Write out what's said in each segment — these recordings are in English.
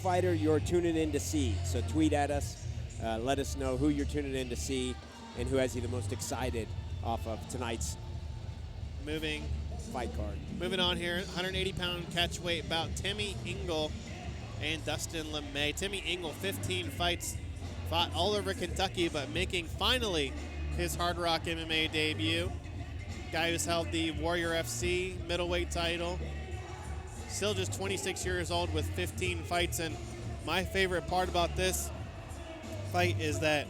fighter you're tuning in to see. So tweet at us. Let us know who you're tuning in to see and who has you the most excited off of tonight's fight card. Moving on here, 180-pound catchweight bout, Timmy Engle and Dustin Lema. Timmy Engle, 15 fights, fought all over Kentucky, but making finally his Hardrock MMA debut. Guy who's held the Warrior FC middleweight title. Still just 26 years old with 15 fights, and my favorite part about this fight is that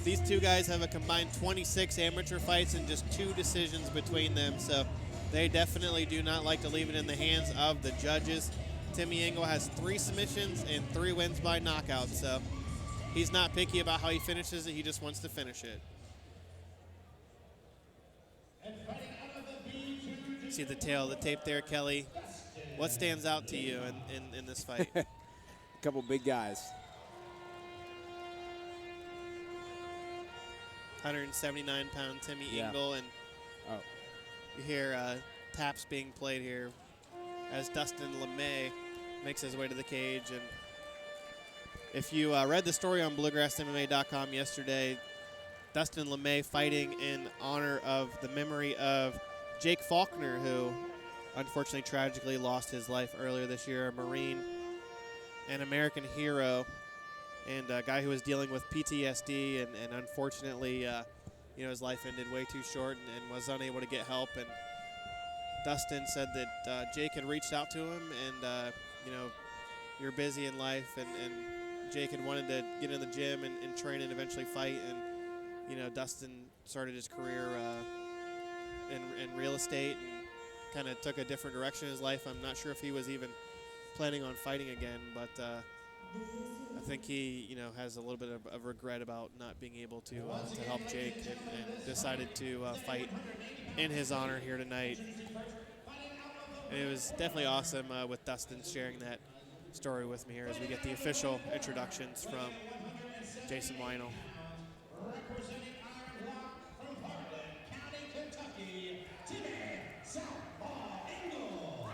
these two guys have a combined 26 amateur fights and just 2 decisions between them, so they definitely do not like to leave it in the hands of the judges. Timmy Engle has 3 submissions and 3 wins by knockout, so he's not picky about how he finishes it. He just wants to finish it. See the tape there, Kelly. What stands out to you in this fight? A couple big guys. 179-pound Timmy Engle, and you hear taps being played here as Dustin Lema makes his way to the cage. And if you read the story on BluegrassMMA.com yesterday, Dustin Lema fighting in honor of the memory of Jake Faulkner, who unfortunately tragically lost his life earlier this year, a Marine, an American hero, and a guy who was dealing with PTSD, and unfortunately, his life ended way too short and was unable to get help. And Dustin said that Jake had reached out to him, and you're busy in life, and Jake had wanted to get in the gym and train and eventually fight. And Dustin started his career in real estate and kind of took a different direction in his life. I'm not sure if he was even planning on fighting again, but I think he, has a little bit of regret about not being able to help Jake, and decided to fight in his honor here tonight. And it was definitely awesome with Dustin sharing that story with me here as we get the official introductions from Jason Weinel. Representing Hardrock from Harlan County, Kentucky, Timmy Southpaw Engle.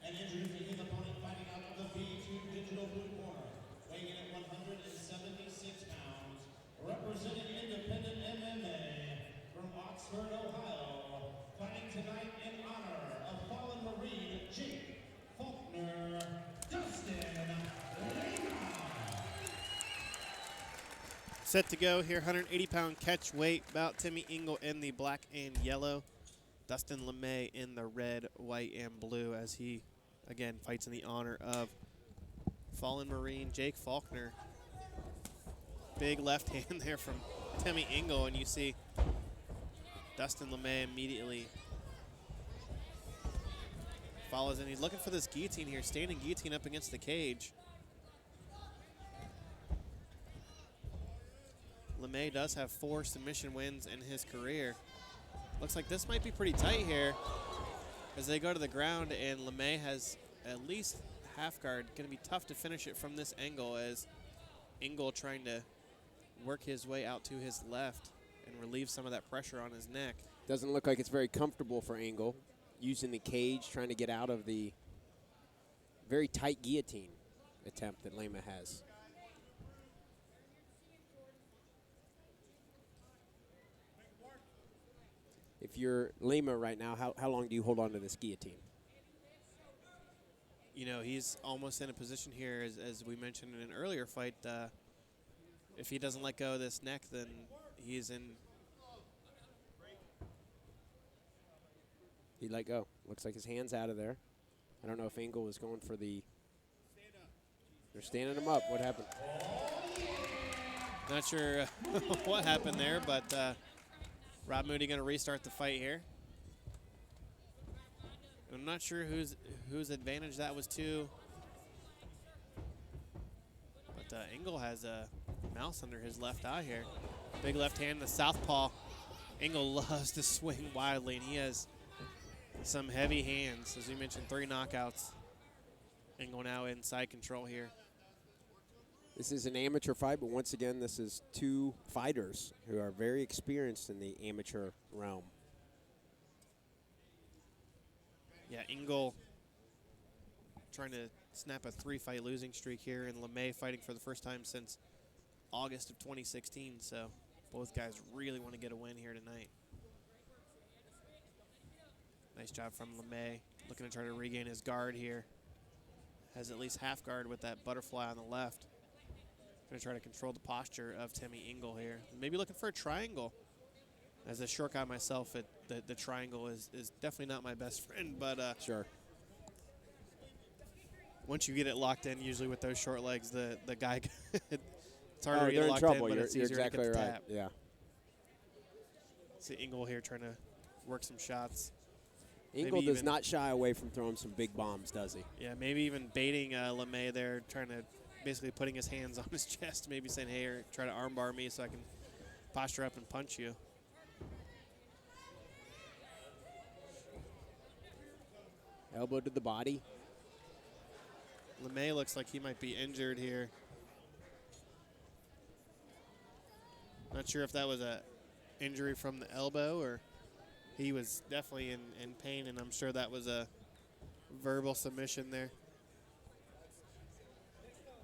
And introducing his opponent fighting out of the B2 digital blue corner, weighing in at 176 pounds, representing independent MMA from Oxford, Ohio, fighting tonight in honor of fallen Marine Jake Faulkner, Dustin Lema. Set to go here, 180-pound catch weight bout, Timmy Engle in the black and yellow, Dustin Lema in the red, white, and blue, as he, again, fights in the honor of fallen Marine Jake Faulkner. Big left hand there from Timmy Engle, and you see Dustin Lema immediately follows in. He's looking for this guillotine here, standing guillotine up against the cage. Lema does have 4 submission wins in his career. Looks like this might be pretty tight here as they go to the ground, and Lema has at least half guard. Going to be tough to finish it from this angle, as Engle trying to work his way out to his left and relieve some of that pressure on his neck. Doesn't look like it's very comfortable for Engle, using the cage, trying to get out of the very tight guillotine attempt that Lema has. If you're Lema right now, how long do you hold on to this guillotine? He's almost in a position here, as we mentioned in an earlier fight, if he doesn't let go of this neck, then he's in. He let go. Looks like his hand's out of there. I don't know if Engle was going for the. They're standing him up. What happened? Not sure what happened there, but Rob Moody going to restart the fight here. I'm not sure whose advantage that was to. But Engle has a mouse under his left eye here. Big left hand, the southpaw. Engle loves to swing wildly, and he has some heavy hands. As we mentioned, 3 knockouts. Engle now in side control here. This is an amateur fight, but once again, this is 2 fighters who are very experienced in the amateur realm. Yeah, Engle trying to snap a 3-fight losing streak here, and Lema fighting for the first time since August of 2016. So both guys really want to get a win here tonight. Nice job from Lema, looking to try to regain his guard here. Has at least half guard with that butterfly on the left. Going to try to control the posture of Timmy Engle here. Maybe looking for a triangle. As a short guy myself, the triangle is definitely not my best friend, but Sure. once you get it locked in, usually with those short legs, the guy, it's harder to They're get in locked trouble. in, but it's You're easier exactly to get the right. tap. Yeah. See Engle here trying to work some shots. Engle Maybe does even- not shy away from throwing some big bombs, does he? Yeah, maybe even baiting Lema there, trying to basically putting his hands on his chest, maybe saying, hey, or try to armbar me so I can posture up and punch you. Elbow to the body. Lema looks like he might be injured here. Not sure if that was a injury from the elbow or he was definitely in pain, and I'm sure that was a verbal submission there.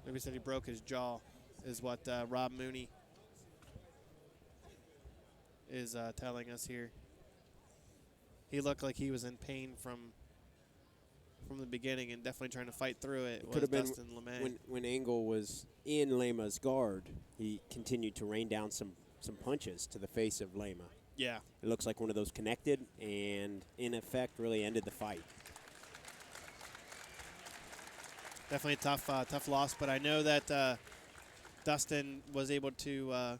Maybe said he broke his jaw, is what Rob Mooney is telling us here. He looked like he was in pain from the beginning and definitely trying to fight through it. Could have been Dustin Lema. when Engle was in Lema's guard, he continued to rain down some punches to the face of Lema. Yeah. It looks like one of those connected and, in effect, really ended the fight. Definitely a tough loss, but I know that Dustin was able to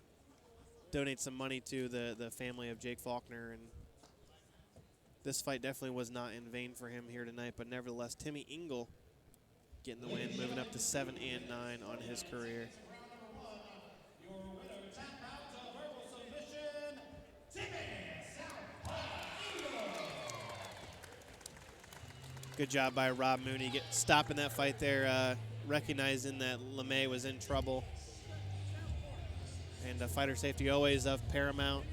donate some money to the family of Jake Faulkner, and this fight definitely was not in vain for him here tonight. But nevertheless, Timmy Engle getting the win, moving up to 7-9 on his career. Your winner, 10 rounds of verbal submission, Timmy Engle. Good job by Rob Mooney stopping that fight there, recognizing that Lema was in trouble. And fighter safety always of paramount